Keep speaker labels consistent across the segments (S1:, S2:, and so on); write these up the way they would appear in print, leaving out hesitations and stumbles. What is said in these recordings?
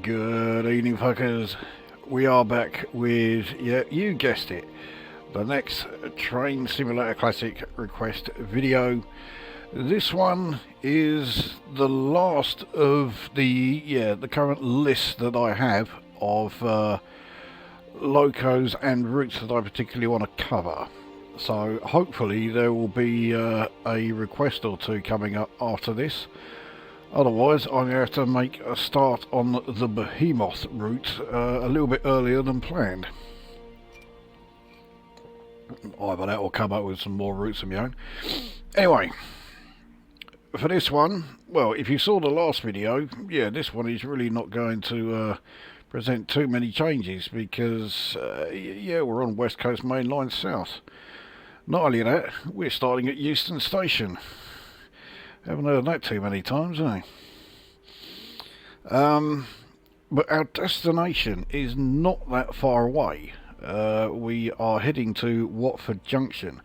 S1: Good evening, fuckers. We are back with, yeah, you guessed it, the next Train Simulator Classic request video. This one is the last of the current list that I have of locos and routes that I particularly want to cover. So hopefully there will be a request or two coming up after this. Otherwise, I'm going to have to make a start on the Behemoth route a little bit earlier than planned. Either that or come up with some more routes of my own. Anyway, for this one, well, if you saw the last video, yeah, this one is really not going to present too many changes because, yeah, we're on West Coast Main Line South. Not only that, we're starting at Euston Station. Haven't heard that too many times, eh? But our destination is not that far away. We are heading to Watford Junction.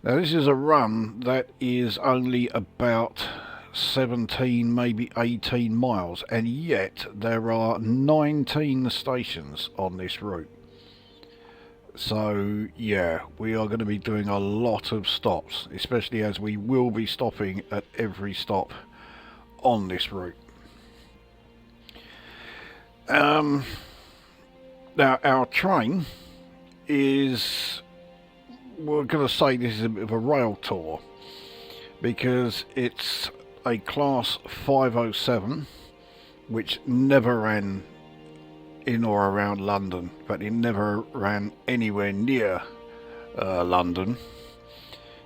S1: Now this is a run that is only about 17, maybe 18 miles, and yet there are 19 stations on this route. So yeah, we are going to be doing a lot of stops, especially as we will be stopping at every stop on this route. Now our train is, we're going to say this is a bit of a rail tour because it's a class 507 which never ran in or around London, but it never ran anywhere near London.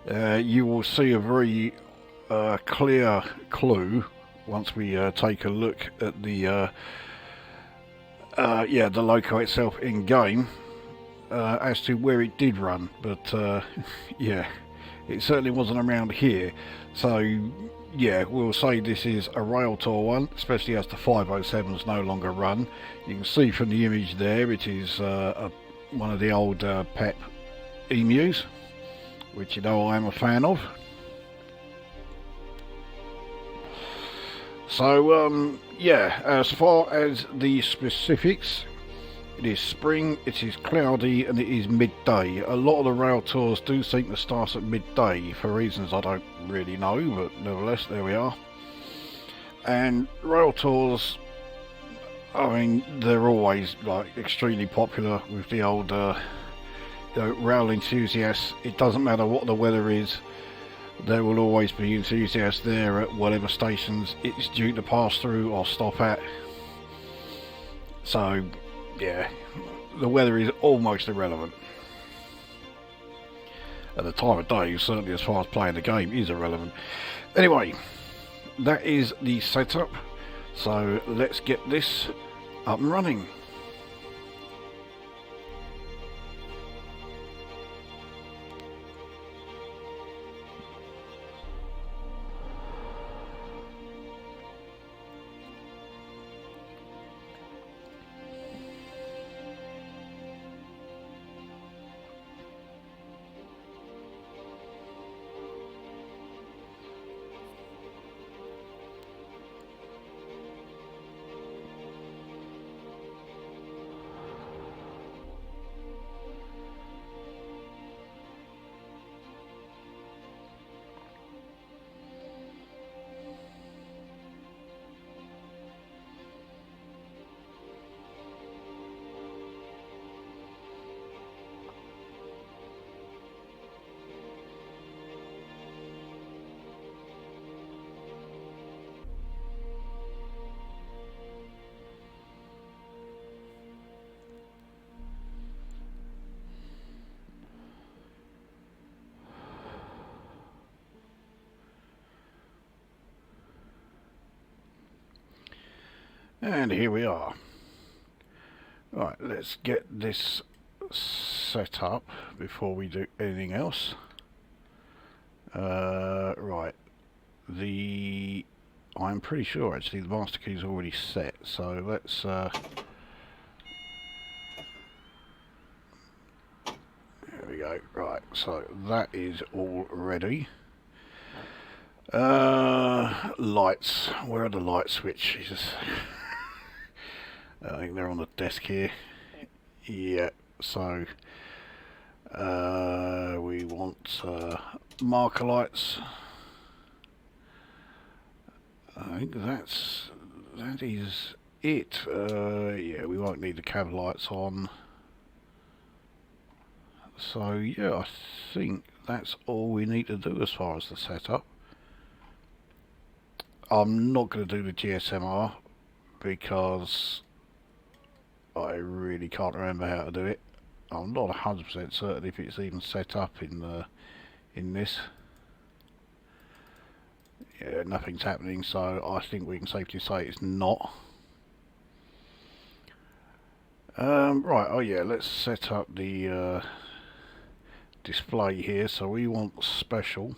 S1: You will see a very clear clue once we take a look at the loco itself in game as to where it did run, but yeah, it certainly wasn't around here. So yeah, we'll say this is a rail tour one, especially as the 507s no longer run. You can see from the image there, it is one of the old PEP emus, which you know I am a fan of. So yeah, as far as the specifics, it is spring, it is cloudy, and it is midday. A lot of the rail tours do seem to start at midday for reasons I don't really know, but nevertheless, there we are. And rail tours, I mean, they're always like extremely popular with the old rail enthusiasts. It doesn't matter what the weather is, there will always be enthusiasts there at whatever stations it's due to pass through or stop at. So yeah, the weather is almost irrelevant. At the time of day, certainly as far as playing the game, is irrelevant. Anyway, that is the setup. So let's get this up and running. And here we are. Right, let's get this set up before we do anything else. Right, I'm pretty sure actually the master key is already set, so let's there we go. Right, so that is all ready. Lights. Where are the light switches? I think they're on the desk here. Yeah, so we want marker lights. I think that is it. Yeah, we won't need the cab lights on. So yeah, I think that's all we need to do as far as the setup. I'm not going to do the GSMR because I really can't remember how to do it. I'm not 100% certain if it's even set up in this. Yeah, nothing's happening, so I think we can safely say it's not. Right, oh yeah, let's set up the display here. So we want special.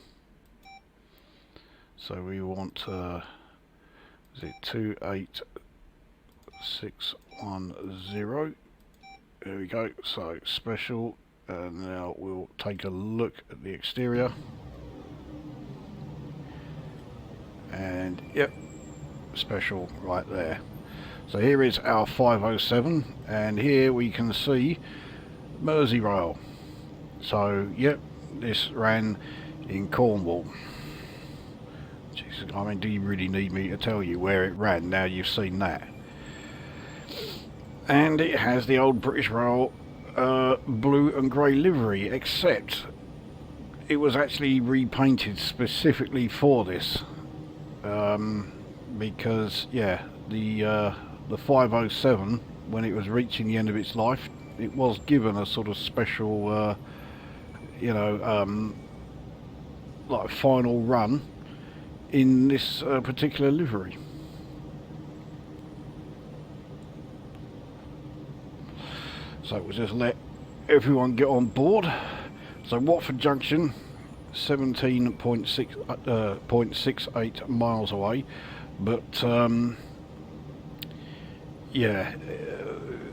S1: So we want, is it 28610? There we go, so special, and now we'll take a look at the exterior. And yep, special right there. So here is our 507, and here we can see Merseyrail. So yep, this ran in Cornwall. Jesus, I mean, do you really need me to tell you where it ran? Now you've seen that. And it has the old British Rail blue and grey livery, except it was actually repainted specifically for this. Because yeah, the 507, when it was reaching the end of its life, it was given a sort of special, you know, like final run in this particular livery. So we'll just let everyone get on board. So Watford Junction, 17.68 miles away, but yeah,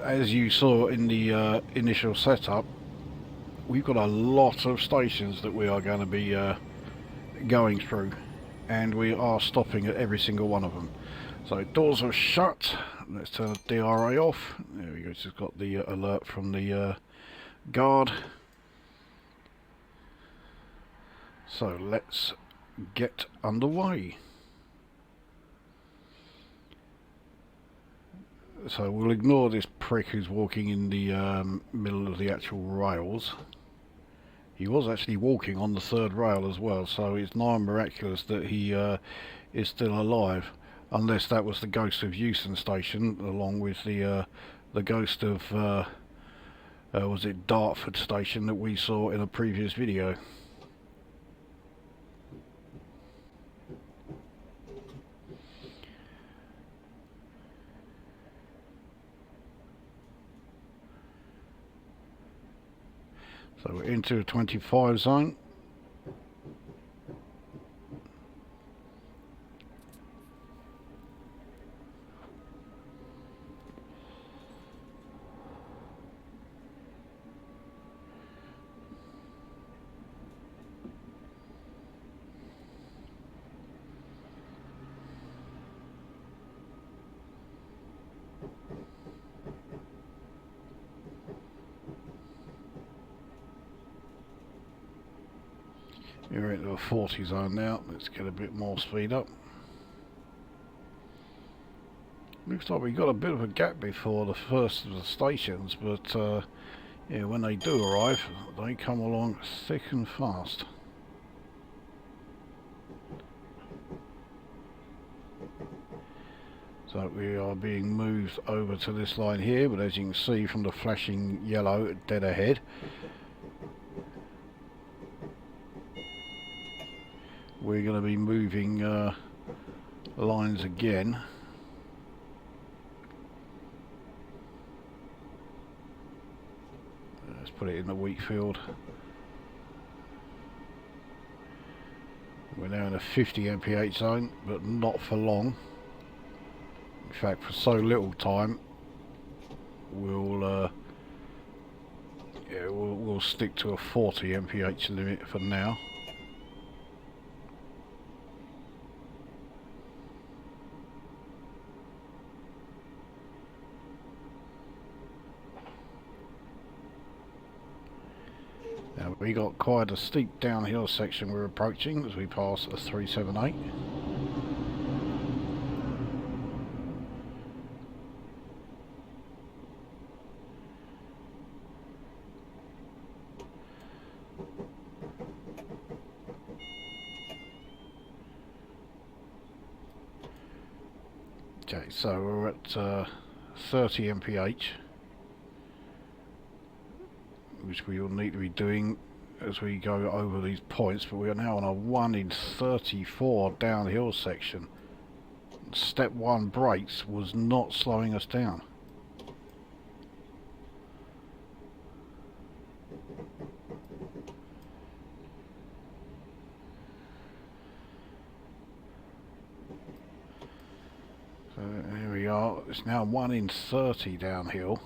S1: as you saw in the initial setup, we've got a lot of stations that we are going to be going through, and we are stopping at every single one of them. So doors are shut. Let's turn the DRA off. There we go, it's just got the alert from the guard. So let's get underway. So we'll ignore this prick who's walking in the middle of the actual rails. He was actually walking on the third rail as well, so it's nigh miraculous that he is still alive. Unless that was the ghost of Euston Station, along with the ghost of was it Dartford Station that we saw in a previous video. So we're into a 25 zone. We're into a 40 zone now. Let's get a bit more speed up. Looks like we got a bit of a gap before the first of the stations, but yeah, when they do arrive, they come along thick and fast. So we are being moved over to this line here, but as you can see from the flashing yellow dead ahead, we're going to be moving lines again. Let's put it in the wheat field. We're now in a 50 mph zone, but not for long. In fact, for so little time, we'll stick to a 40 mph limit for now. we got quite a steep downhill section we're approaching as we pass a 378. Okay, so we're at 30 mph, which we will need to be doing as we go over these points, but we are now on a 1 in 34 downhill section. Step 1 brakes was not slowing us down. So here we are, it's now 1 in 30 downhill.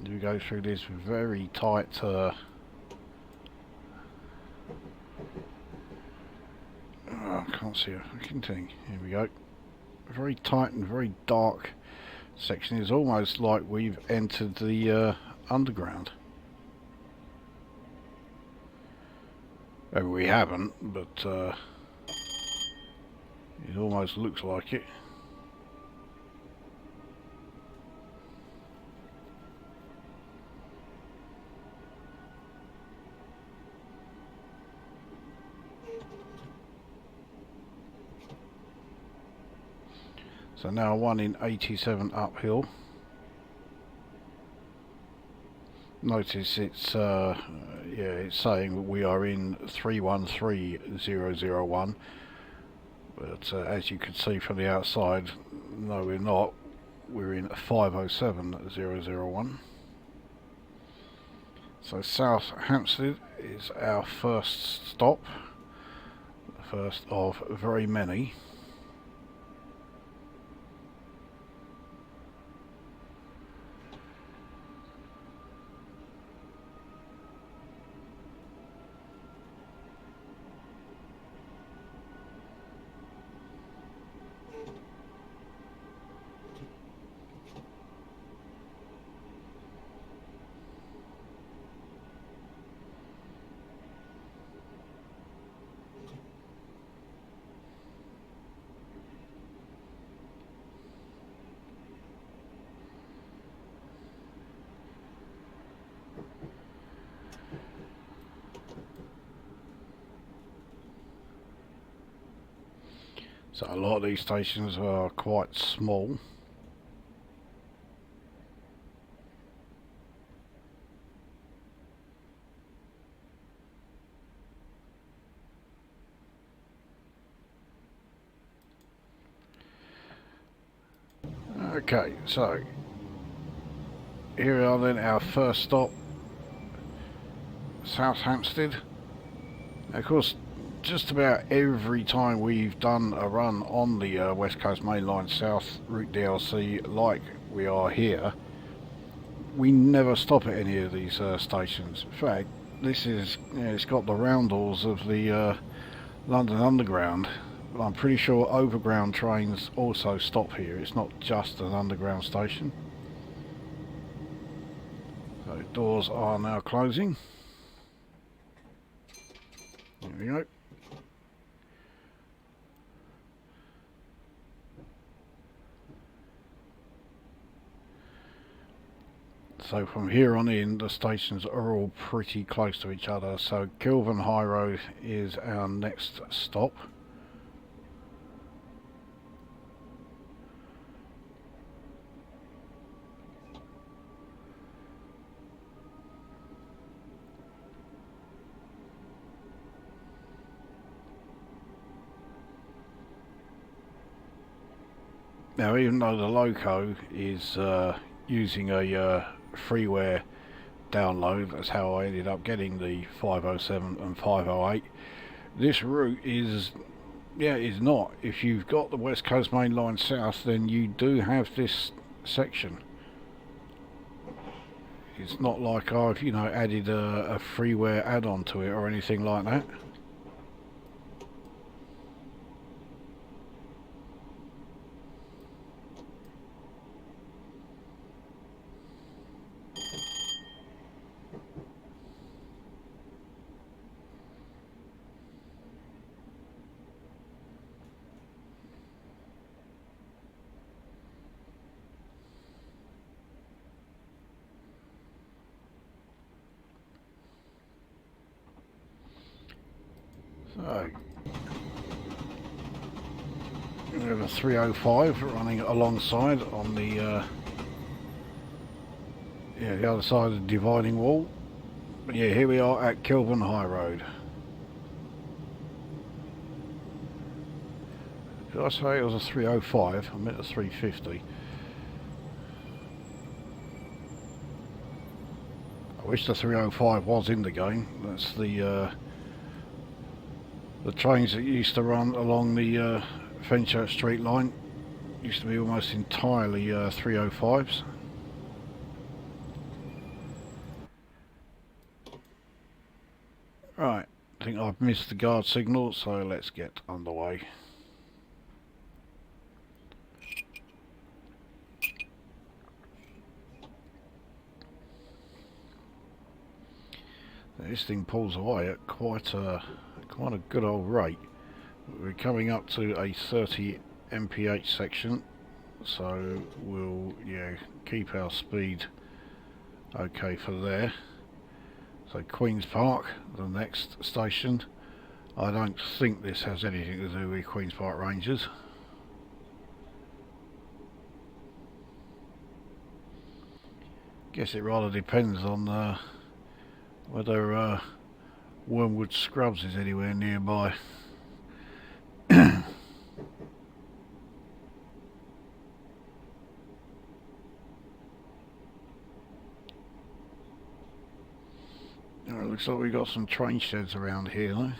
S1: We go through this very tight I can't see a fucking thing. Here we go. Very tight and very dark section. It's almost like we've entered the underground. We haven't, but it almost looks like it. So now 1 in 87 uphill. Notice it's it's saying that we are in 313001, but as you can see from the outside, no we're not. We're in 507001. So South Hampstead is our first stop, the first of very many. So a lot of these stations are quite small. Okay, so here we are then, our first stop, South Hampstead. Of course, just about every time we've done a run on the West Coast Main Line South Route DLC like we are here, we never stop at any of these stations. In fact, this is, it's got the roundels of the London Underground, but I'm pretty sure overground trains also stop here. It's not just an underground station. So doors are now closing. There we go. So from here on in, the stations are all pretty close to each other. So Kilburn High Road is our next stop. Now, even though the loco is using a freeware download, that's how I ended up getting the 507 and 508. This route is not. If you've got the West Coast Main Line South, then you do have this section. It's not like I've added a freeware add-on to it or anything like that. So we have a 305 running alongside on the the other side of the dividing wall. But yeah, here we are at Kilburn High Road. Did I say it was a 305? I meant a 350. I wish the 305 was in the game. That's the trains that used to run along the Fenchurch Street line. Used to be almost entirely 305s. Right, I think I've missed the guard signal, so let's get underway. This thing pulls away at quite a good old rate. We're coming up to a 30 mph section, so we'll keep our speed okay for there. So Queen's Park, the next station. I don't think this has anything to do with Queen's Park Rangers. Guess it rather depends on whether Wormwood Scrubs is anywhere nearby. It looks like we've got some train sheds around here though.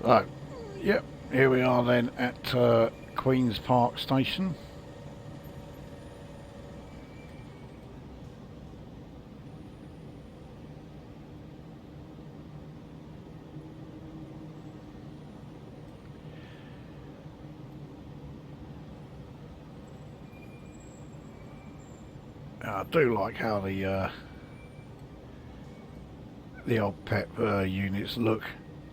S1: So, yep, here we are then at Queen's Park Station. I do like how the old PEP units look.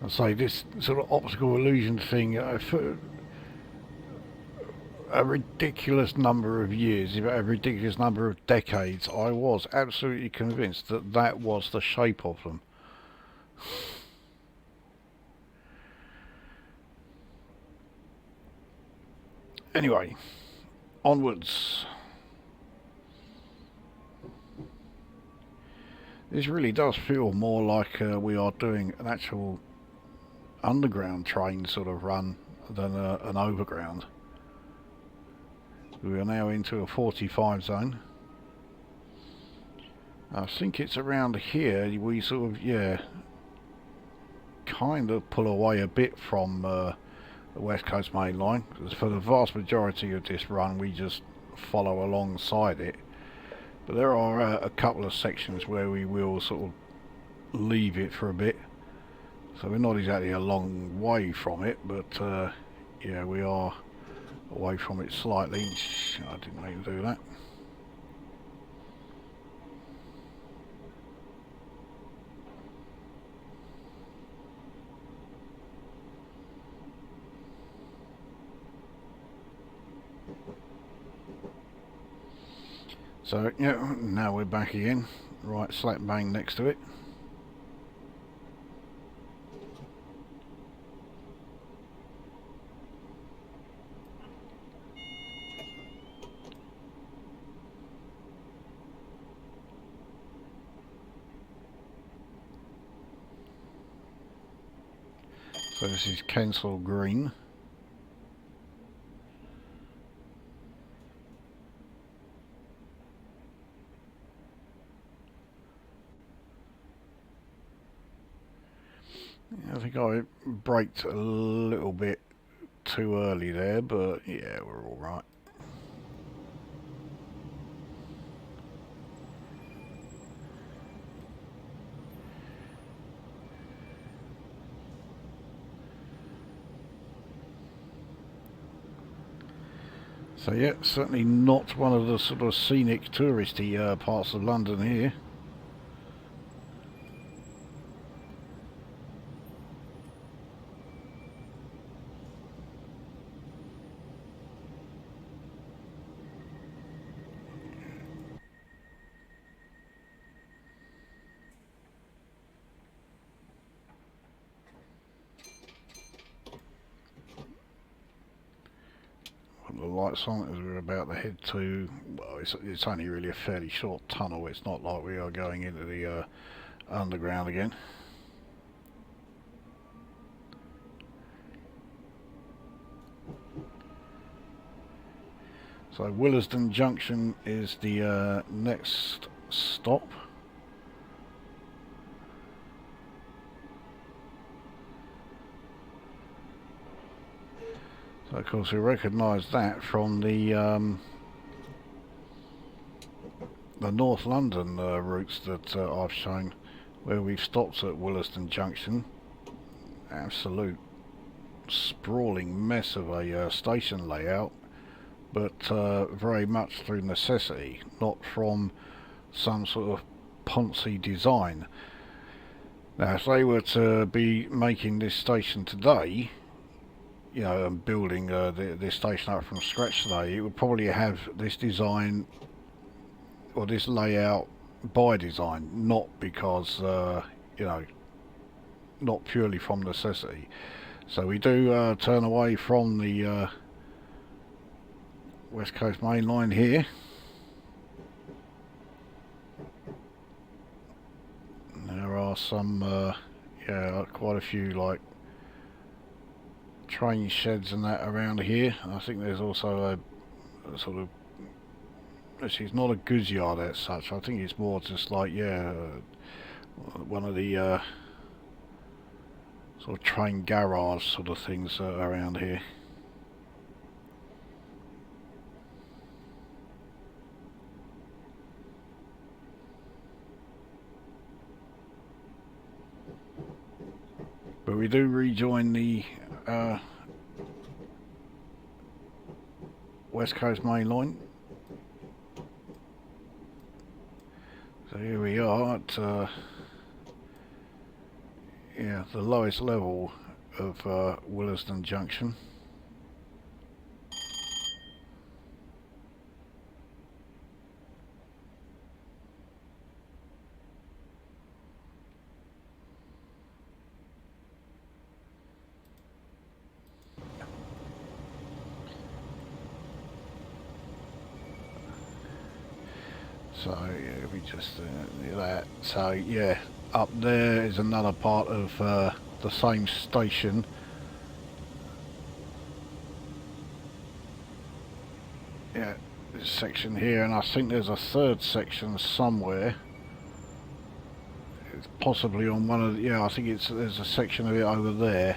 S1: I say this sort of optical illusion thing for a ridiculous number of years, a ridiculous number of decades, I was absolutely convinced that that was the shape of them. Anyway, onwards. This really does feel more like we are doing an actual underground train sort of run than an overground. We are now into a 45 zone. I think it's around here we sort of, kind of pull away a bit from the West Coast Main Line, because for the vast majority of this run we just follow alongside it. But there are a couple of sections where we will sort of leave it for a bit. So we're not exactly a long way from it, but yeah, we are away from it slightly. I didn't mean to do that. So yeah, now we're back again, right slap bang next to it. So this is Kensal Green. think I braked a little bit too early there, but yeah, we're all right. So yeah, certainly not one of the sort of scenic touristy parts of London here. The lights on as we're about to head to, well, it's only really a fairly short tunnel. It's not like we are going into the underground again. So Watford Junction is the next stop. So of course we recognise that from the North London routes that I've shown, where we've stopped at Watford Junction. Absolute sprawling mess of a station layout, but very much through necessity, not from some sort of poncy design. Now if they were to be making this station today, you know, and building this station up from scratch today, it would probably have this design or this layout by design, not because you know, not purely from necessity. So we do turn away from the West Coast Main Line here. There are some yeah, quite a few like train sheds and that around here. I think there's also a sort of, actually it's not a goods yard as such. I think it's more just like, yeah, one of the sort of train garage sort of things around here. But we do rejoin the West Coast Main Line. So here we are at yeah, the lowest level of Watford Junction. So yeah, we just do that. So yeah, up there is another part of the same station. Yeah, this section here, and I think there's a third section somewhere. It's possibly on one of the, yeah, I think there's a section of it over there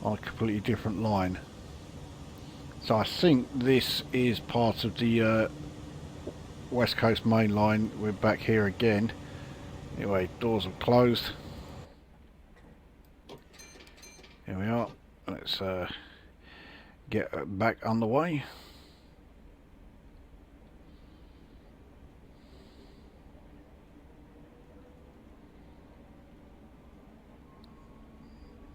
S1: on a completely different line. So I think this is part of the West Coast Main Line. We're back here again. Anyway, doors are closed. Here we are. Let's get back underway.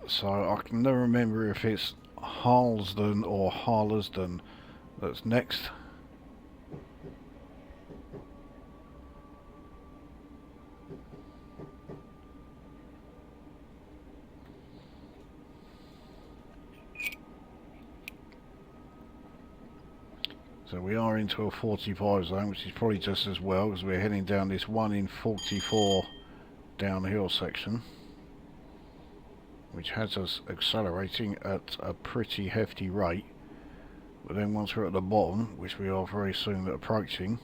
S1: So I can never remember if it's Harlesden or Harlesden that's next. So we are into a 45 zone, which is probably just as well, because we're heading down this 1 in 44 downhill section, which has us accelerating at a pretty hefty rate. But then once we're at the bottom, which we are very soon approaching,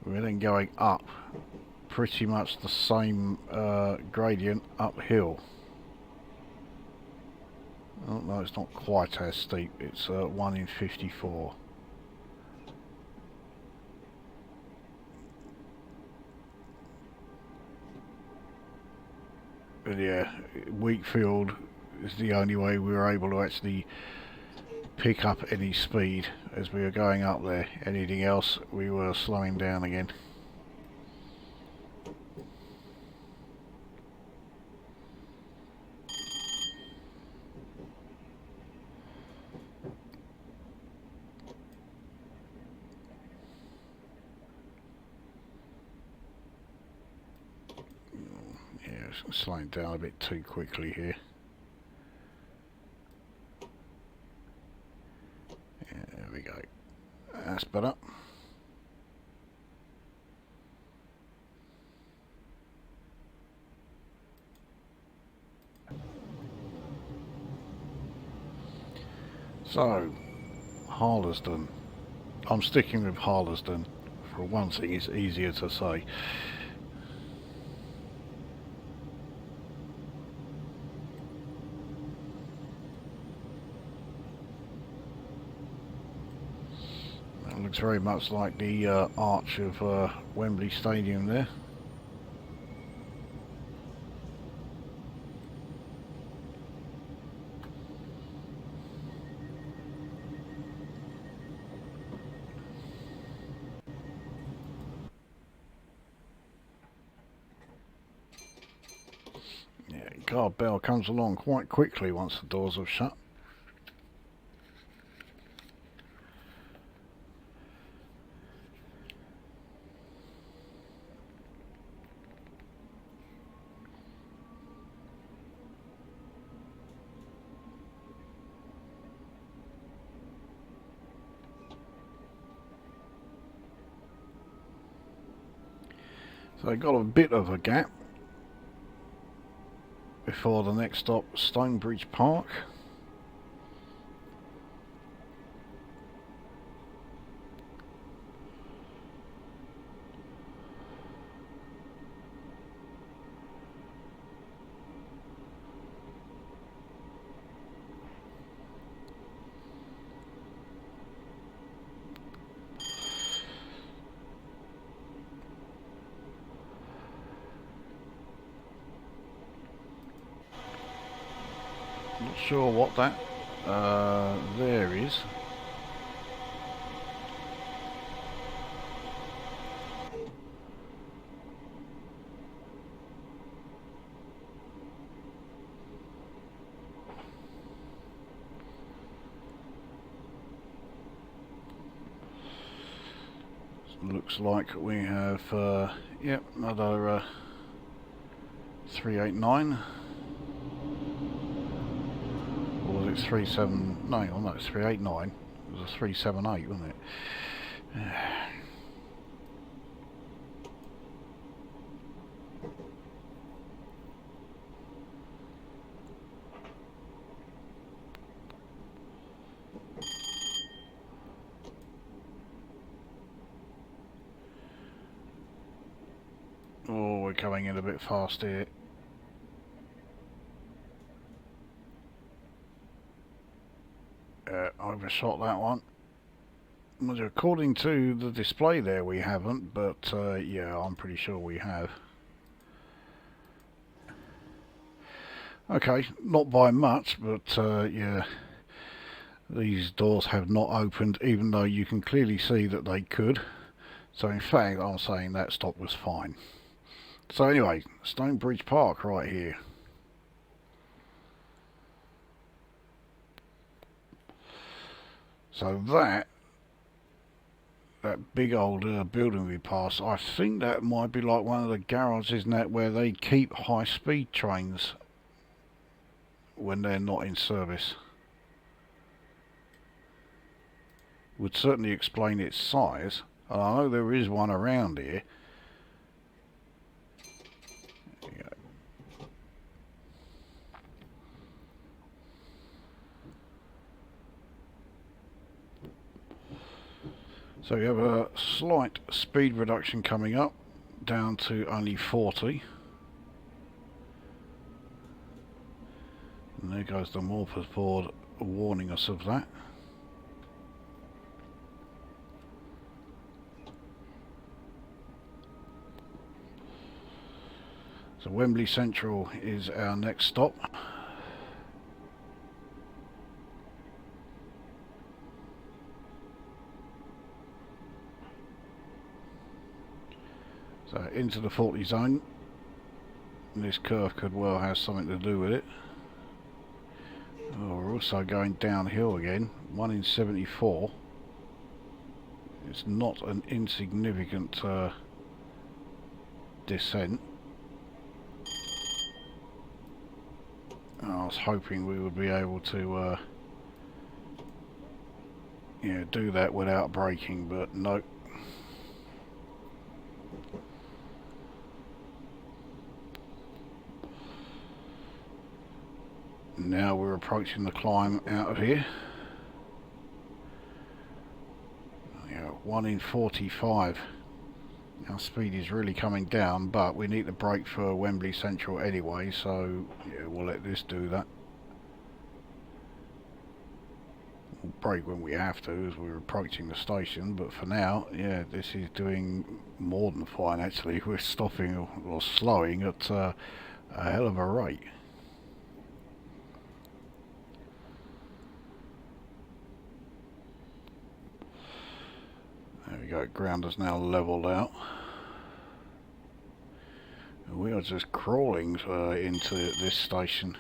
S1: we're then going up pretty much the same gradient uphill. Oh no, it's not quite as steep. It's 1 in 54. But yeah, Wheatfield is the only way we were able to actually pick up any speed as we were going up there. Anything else, we were slowing down again. Yeah, slowing down a bit too quickly here. Yeah, there we go. That's better. So, Harlesden. I'm sticking with Harlesden. For once it's easier to say. That looks very much like the arch of Wembley Stadium there. Guard bell comes along quite quickly once the doors are shut. So they got a bit of a gap before the next stop, Stonebridge Park. Not sure what that there is. Looks like we have yep, another 389. Or was it 379? Oh no, it's 389. It was a 378, wasn't it? Oh, we're coming in a bit fast here. Overshot that one. Well, according to the display there, we haven't, but yeah, I'm pretty sure we have. Okay, not by much, but yeah, these doors have not opened, even though you can clearly see that they could. So in fact, I'm saying that stop was fine. So anyway, Stonebridge Park right here. So that big old building we passed, I think that might be like one of the garages, isn't that, where they keep high-speed trains when they're not in service. Would certainly explain its size. And I know there is one around here. There you go. So we have a slight speed reduction coming up, down to only 40. And There goes the morpher's board warning us of that. So Wembley Central is our next stop. So into the 40 zone. And this curve could well have something to do with it. Oh, we're also going downhill again, 1 in 74. It's not an insignificant descent. I was hoping we would be able to do that without braking, but nope. Now we're approaching the climb out of here. 1 in 45. Our speed is really coming down, but we need to brake for Wembley Central anyway, so yeah, we'll let this do that. We'll brake when we have to as we're approaching the station, but for now, yeah, this is doing more than fine actually. We're stopping or slowing at a hell of a rate. There we go, ground is now levelled out. We are just crawling into this station.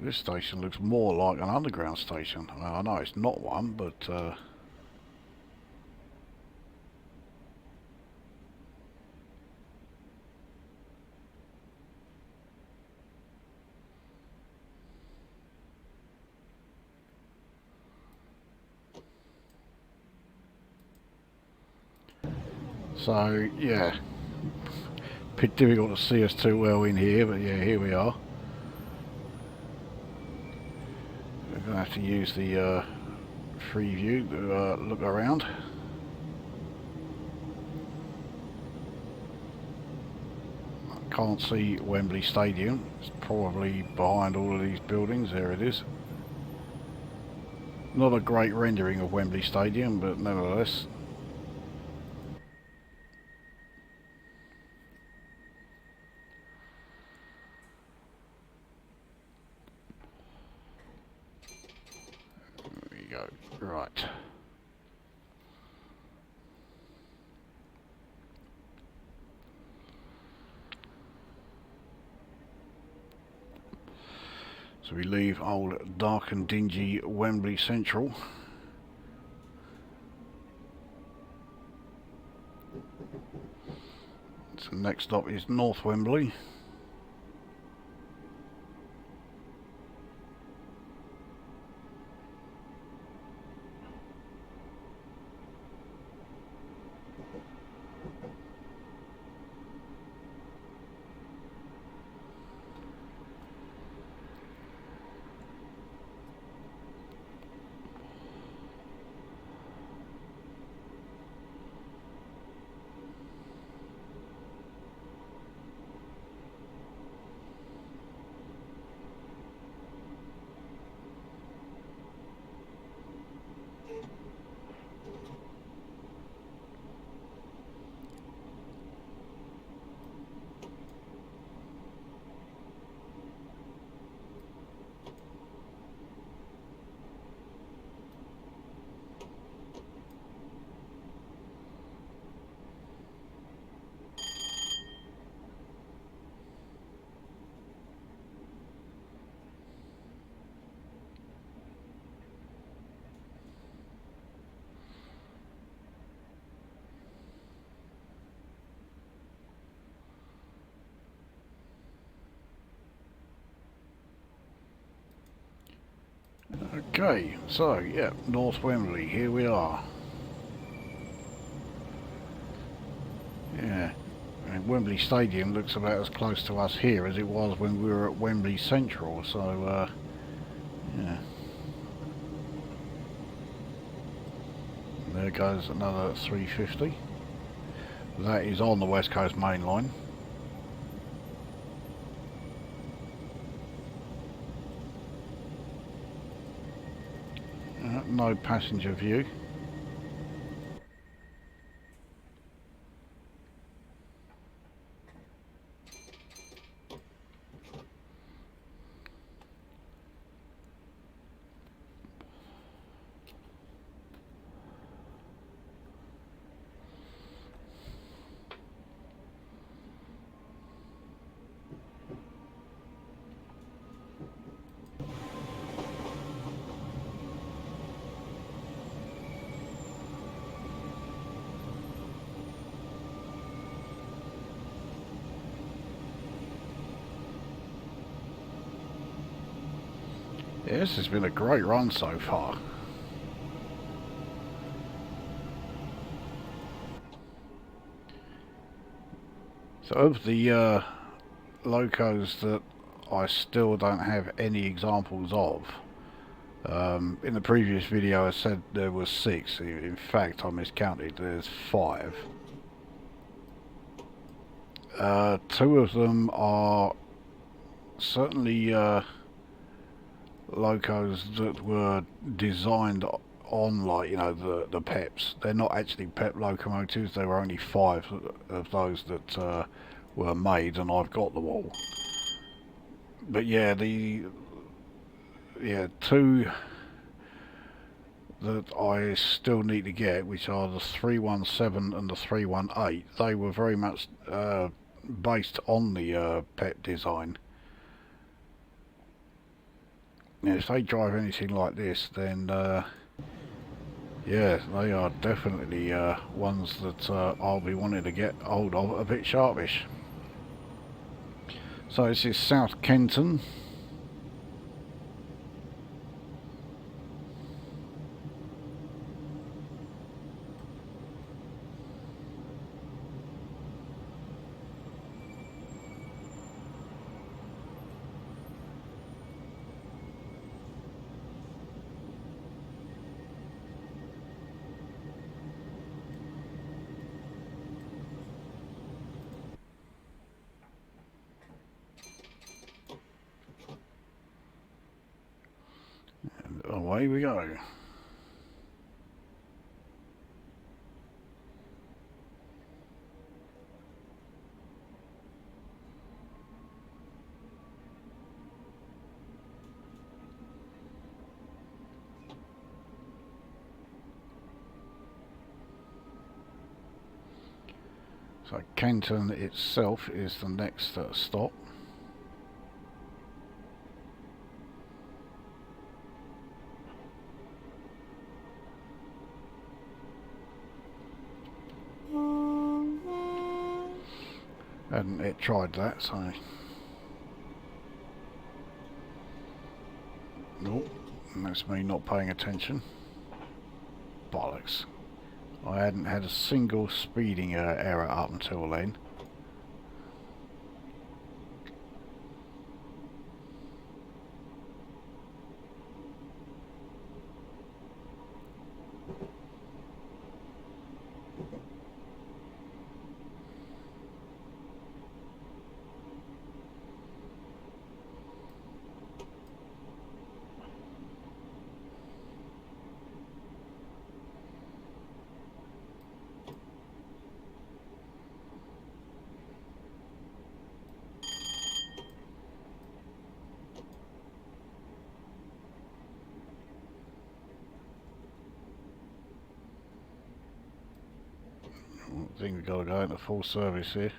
S1: This station looks more like an underground station. Well, I know it's not one, but so yeah, bit difficult to see us too well in here, but yeah, here we are. We're going to have to use the free view to look around. I can't see Wembley Stadium. It's probably behind all of these buildings. There it is. Not a great rendering of Wembley Stadium, but nevertheless. There we go. Right. So we leave old dark and dingy Wembley Central. So next stop is North Wembley. Okay, so yeah, North Wembley, here we are. Yeah, and Wembley Stadium looks about as close to us here as it was when we were at Wembley Central, so yeah. There goes another 350. That is on the West Coast Main Line. No passenger view. Yeah, this has been a great run so far. So of the locos that I still don't have any examples of, in the previous video I said there was 6. In fact, I miscounted. There's 5. 2 of them are certainly locos that were designed on, like, you know, the PEPs. They're not actually PEP locomotives. There were only 5 of those that were made, and I've got them all. But yeah, 2 that I still need to get, which are the 317 and the 318, they were very much based on the PEP design. Now, if they drive anything like this, then yeah, they are definitely ones that I'll be wanting to get hold of a bit sharpish. So this is South Kenton. Away we go. So Kenton itself is the next stop. And it tried that, so nope, that's me not paying attention. Bollocks. I hadn't had a single speeding error up until then. I think we've got to go into full service here.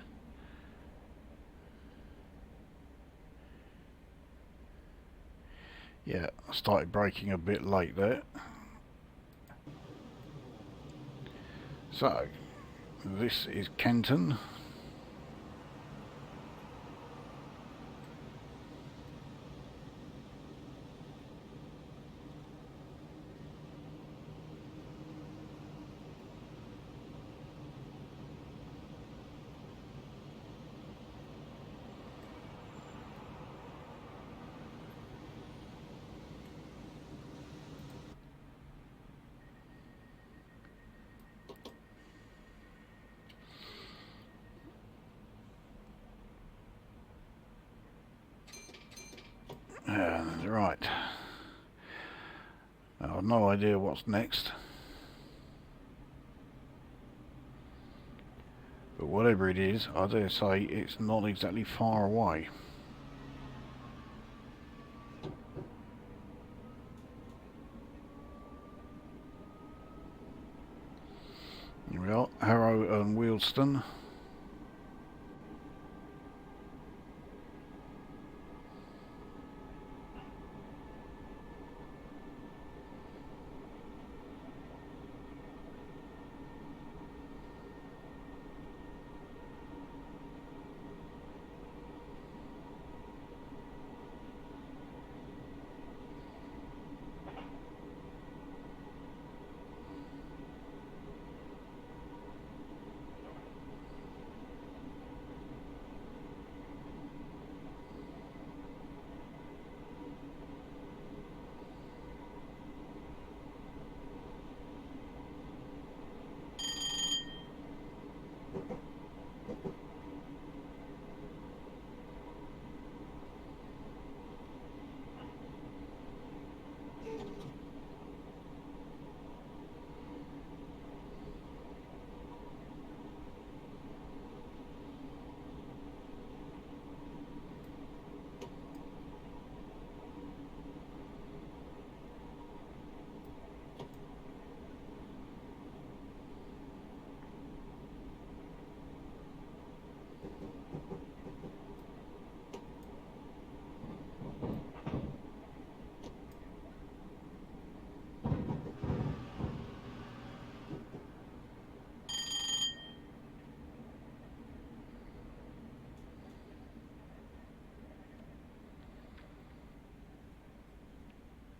S1: Yeah, I started braking a bit late there. So, this is Kenton. Right. I have no idea what's next. But whatever it is, I dare say it's not exactly far away. Here we are, Harrow and Wealdstone.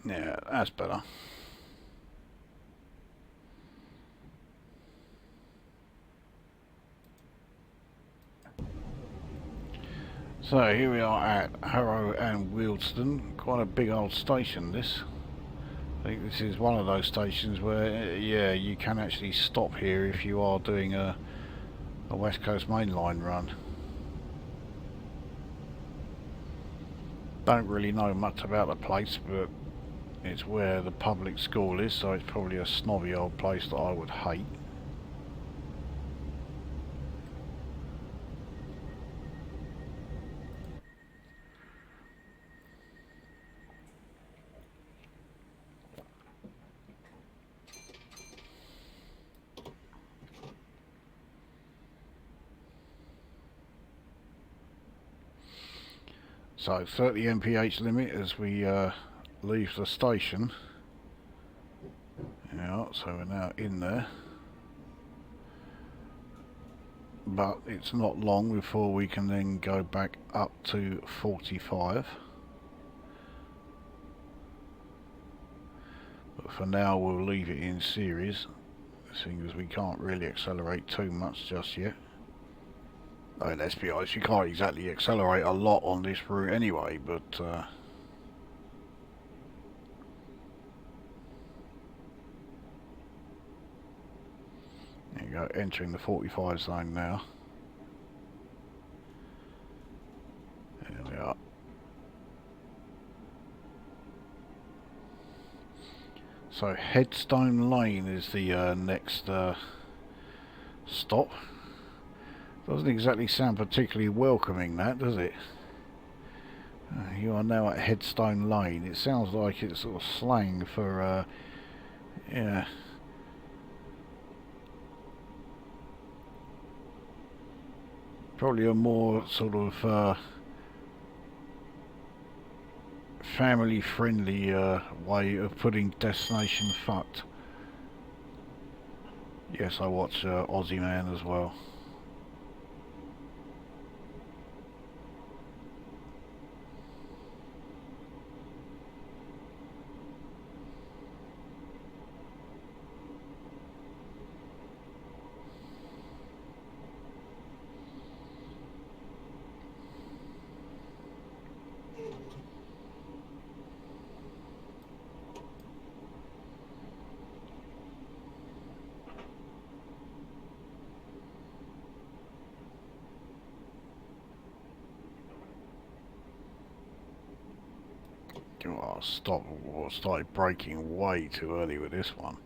S1: Yeah, that's better. So here we are at Harrow and Wealdstone. Quite a big old station this. I think this is one of those stations where, yeah, you can actually stop here if you are doing a West Coast Main Line run. Don't really know much about the place, but it's where the public school is, so it's probably a snobby old place that I would hate. So 30 mph limit as we leave the station. Yeah, so we're now in there. But it's not long before we can then go back up to 45. But for now we'll leave it in series, seeing as we can't really accelerate too much just yet. I mean, let's be honest, you can't exactly accelerate a lot on this route anyway, but there you go, entering the 45 zone now. There we are. So Headstone Lane is the next stop. Doesn't exactly sound particularly welcoming, that, does it? You are now at Headstone Lane. It sounds like it's sort of slang for, yeah. Probably a more sort of family-friendly way of putting destination fucked. Yes, I watch Aussie Man as well. Oh, stop! I started braking way too early with this one.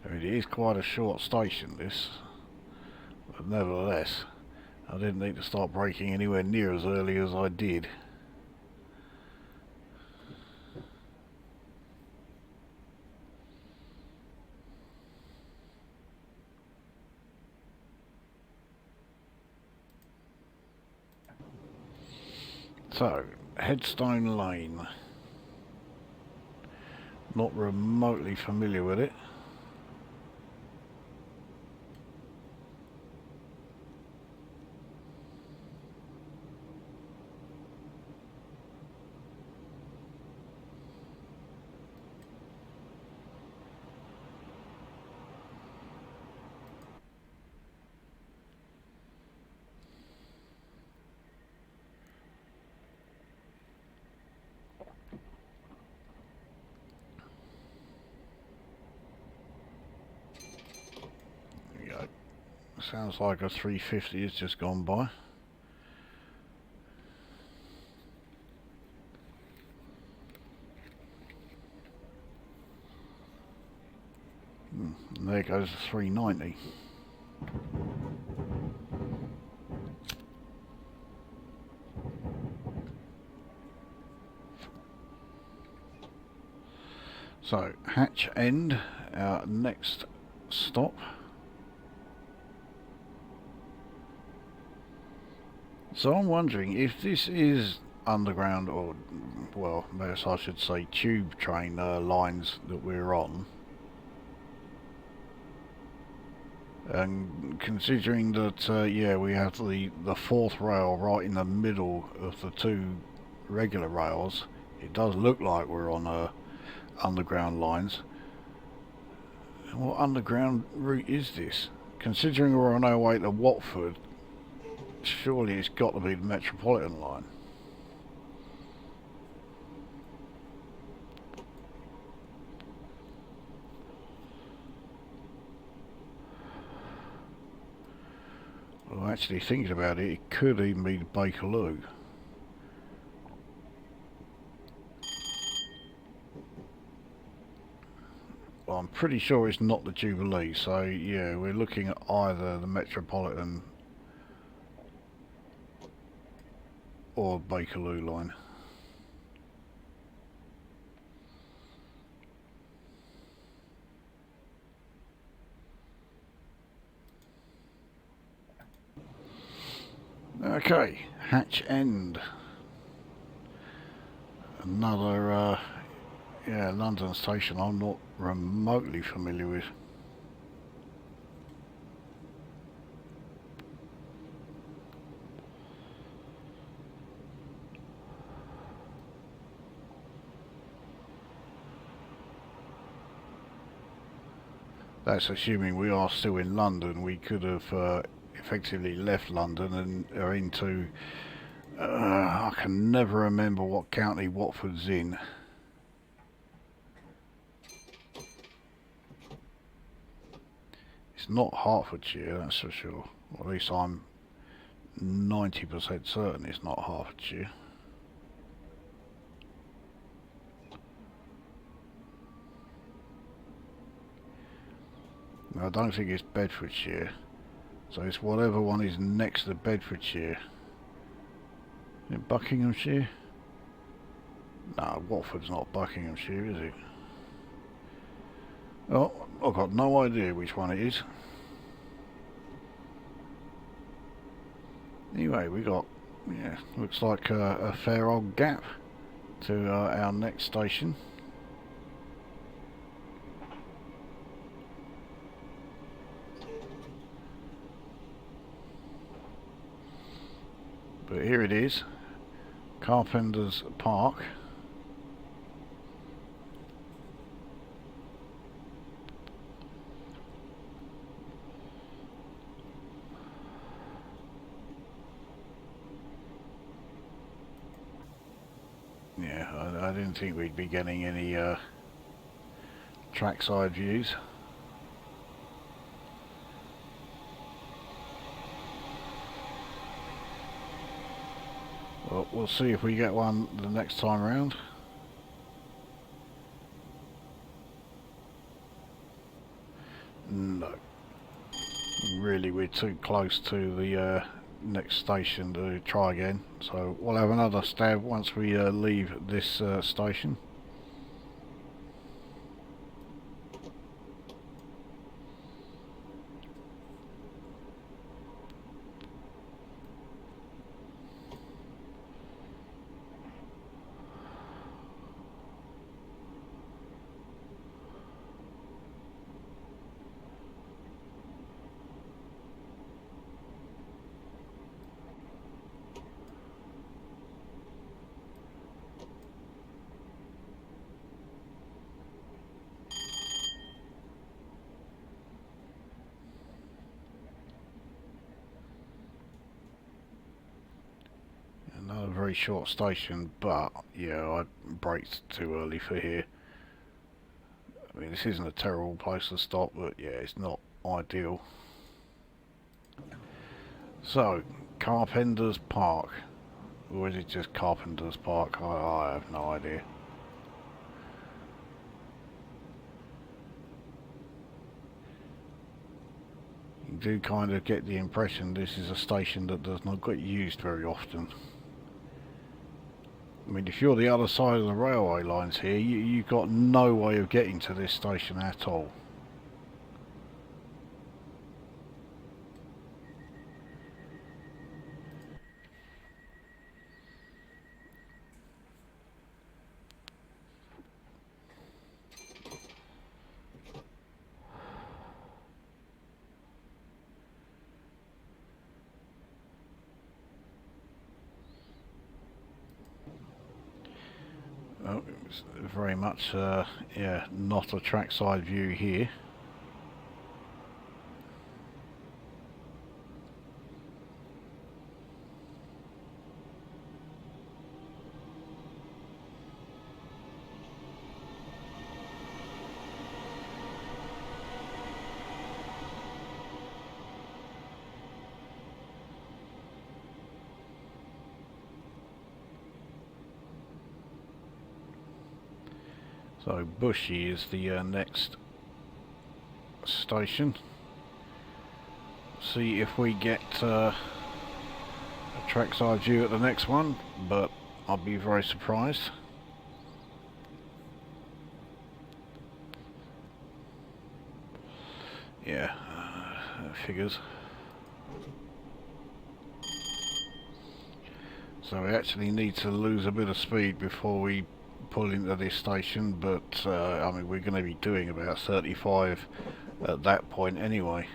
S1: I mean, it is quite a short station, this, but nevertheless, I didn't need to start braking anywhere near as early as I did. So, Headstone Lane. Not remotely familiar with it. Sounds like a 350 has just gone by. And there goes the 390. So, Hatch End, our next stop. So I'm wondering if this is underground, or, well, perhaps I should say tube train lines that we're on. And considering that, yeah, we have the fourth rail right in the middle of the two regular rails, it does look like we're on underground lines. And what underground route is this? Considering we're on our way to Watford, surely it's got to be the Metropolitan line. Well, actually thinking about it, it could even be the Bakerloo. Well, I'm pretty sure it's not the Jubilee, so yeah, we're looking at either the Metropolitan or Bakerloo line. Okay, Hatch End. Another, yeah, London station I'm not remotely familiar with. That's assuming we are still in London. We could have effectively left London and are into... I can never remember what county Watford's in. It's not Hertfordshire, that's for sure. Or at least I'm 90% certain it's not Hertfordshire. I don't think it's Bedfordshire, so it's whatever one is next to Bedfordshire. Is it Buckinghamshire? No, Watford's not Buckinghamshire, is it? Oh, I've got no idea which one it is. Anyway, we got, yeah, looks like a fair old gap to our next station. But here it is, Carpenter's Park. Yeah, I didn't think we'd be getting any trackside views. Well, we'll see if we get one the next time round. No. Really, we're too close to the next station to try again. So we'll have another stab once we leave this station. Another very short station, but yeah, I braked too early for here. I mean, this isn't a terrible place to stop, but yeah, it's not ideal. So, Carpenter's Park. Or is it just Carpenter's Park? I have no idea. You do kind of get the impression this is a station that does not get used very often. I mean, if you're the other side of the railway lines here, you've got no way of getting to this station at all. Oh, it's very much, yeah, not a trackside view here. So Bushy is the next station. See if we get a trackside view at the next one, but I'll be very surprised. Yeah, figures. So we actually need to lose a bit of speed before we pull into this station, but I mean, we're going to be doing about 35 at that point anyway.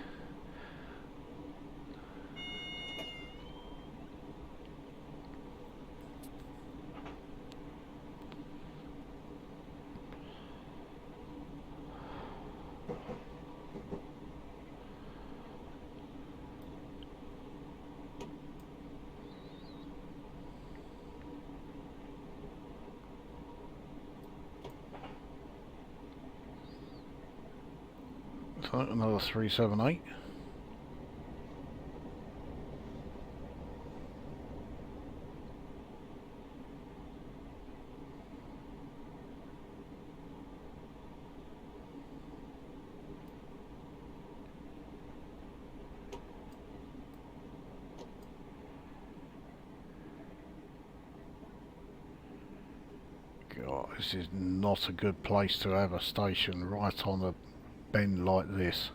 S1: So another 378. God, this is not a good place to have a station right on a bend like this.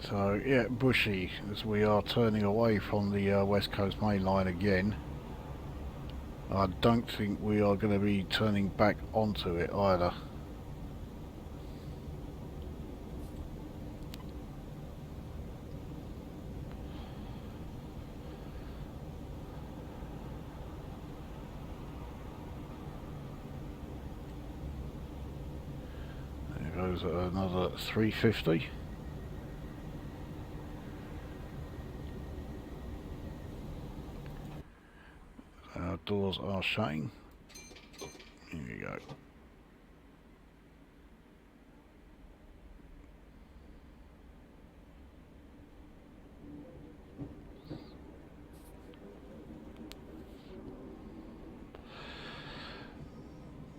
S1: So yeah, Bushy, as we are turning away from the West Coast Main Line again. I don't think we are going to be turning back onto it either. There goes another 350. doors are shutting. Here we go.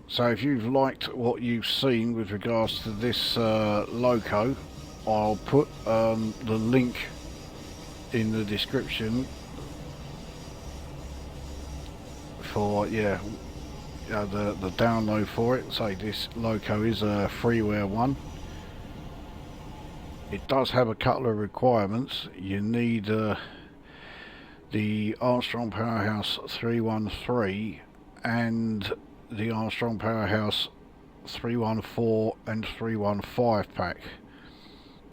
S1: So if you've liked what you've seen with regards to this loco, I'll put the link in the description for the download for it. So this loco is a freeware one. It does have a couple of requirements. You need the Armstrong Powerhouse 313 and the Armstrong Powerhouse 314 and 315 pack.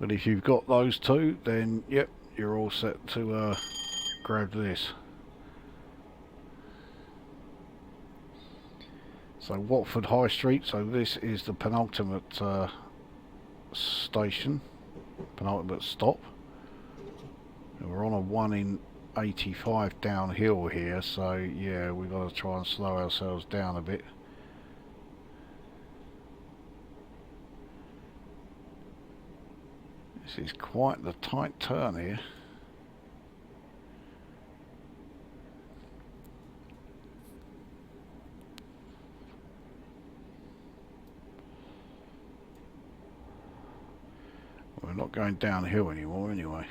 S1: But if you've got those two, then yep, you're all set to grab this. So Watford High Street, so this is the penultimate station, penultimate stop. And we're on a 1 in 85 downhill here, so yeah, we've got to try and slow ourselves down a bit. This is quite the tight turn here. We're not going downhill anymore anyway.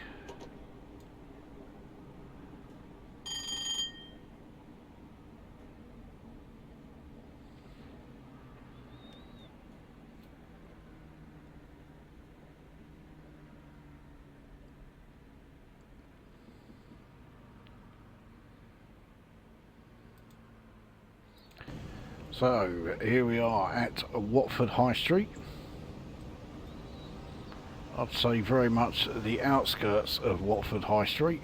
S1: So here we are at Watford High Street. I'd say very much the outskirts of Watford High Street.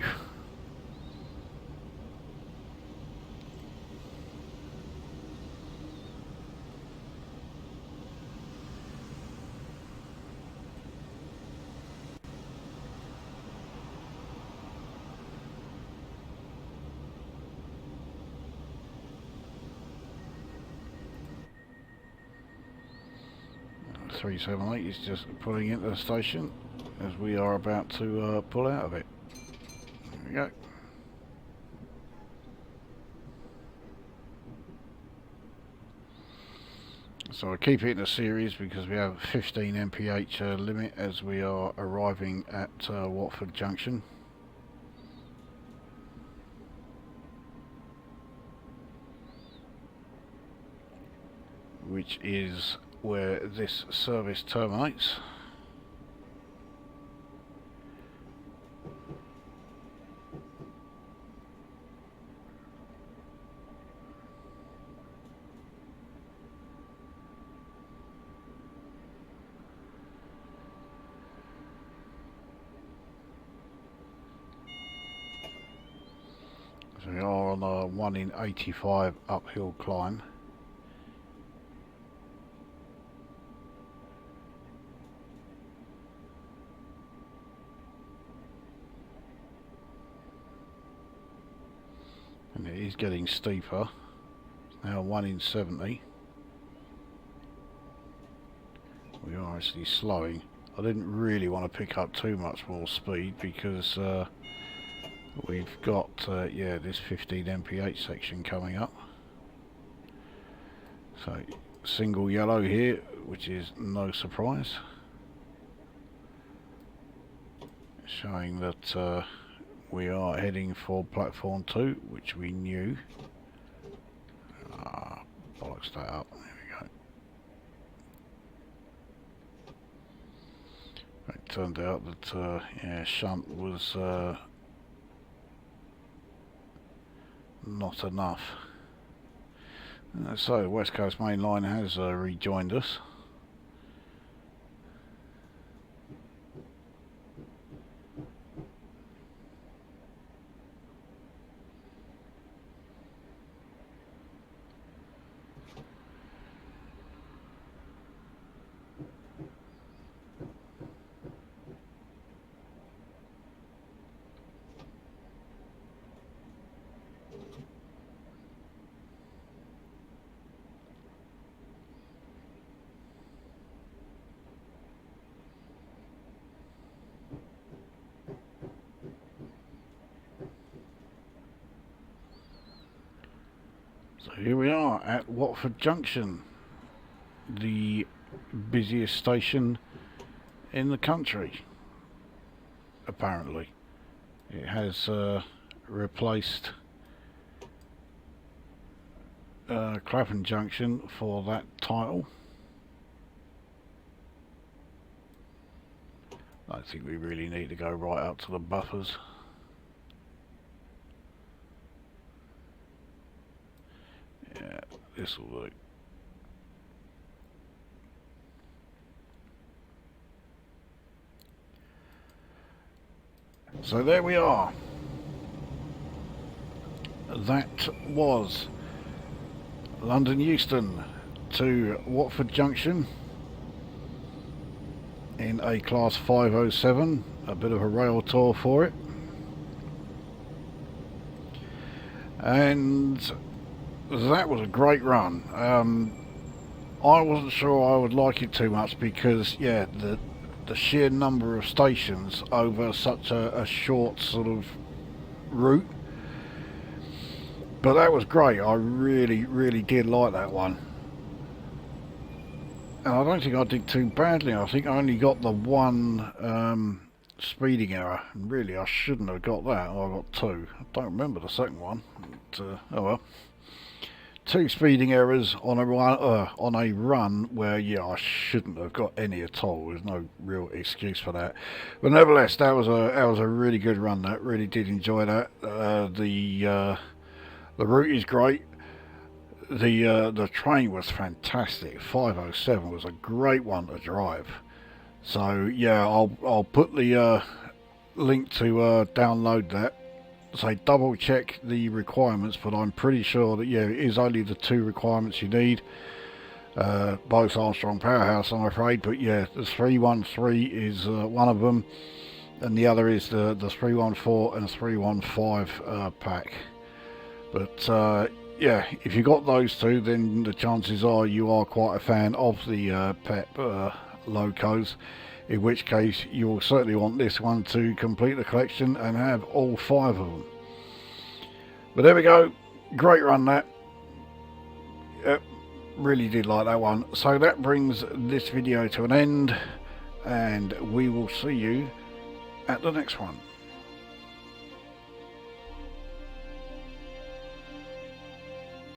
S1: .378 is just pulling into the station as we are about to pull out of it. There we go. So I keep it in a series because we have a 15 mph limit as we are arriving at Watford Junction. Which is where this service terminates. So we are on a 1 in 85 uphill climb. And it is getting steeper. It's now 1 in 70. We are actually slowing. I didn't really want to pick up too much more speed because we've got this 15 mph section coming up. So single yellow here, which is no surprise, showing that we are heading for platform 2, which we knew. Bollocks that up. There we go. It turned out that shunt was not enough. So West Coast Main Line has rejoined us. Here we are at Watford Junction, the busiest station in the country, apparently. It has replaced Clapham Junction for that title. I don't think we really need to go right up to the buffers. Yeah, this will do. So there we are. That was London Euston to Watford Junction in a class 507, a bit of a rail tour for it. And that was a great run. I wasn't sure I would like it too much because, yeah, the sheer number of stations over such a short sort of route. But that was great. I really did like that one. And I don't think I did too badly. I think I only got the one speeding error. And really, I shouldn't have got that. I got two. I don't remember the second one. But, oh well. Two speeding errors on a run where, yeah, I shouldn't have got any at all. There's no real excuse for that. But nevertheless, that was a really good run. That really did enjoy that. The route is great. The train was fantastic. 507 was a great one to drive. So yeah, I'll put the link to download that. So double check the requirements, but I'm pretty sure that, yeah, it is only the two requirements you need. Both Armstrong Powerhouse, I'm afraid, but yeah, the 313 is one of them, and the other is the 314 and 315 pack. But yeah, if you got those two, then the chances are you are quite a fan of the PEP locos, in which case you will certainly want this one to complete the collection and have all 5 of them. But there we go, great run that. Yep, really did like that one. So that brings this video to an end, and we will see you at the next one.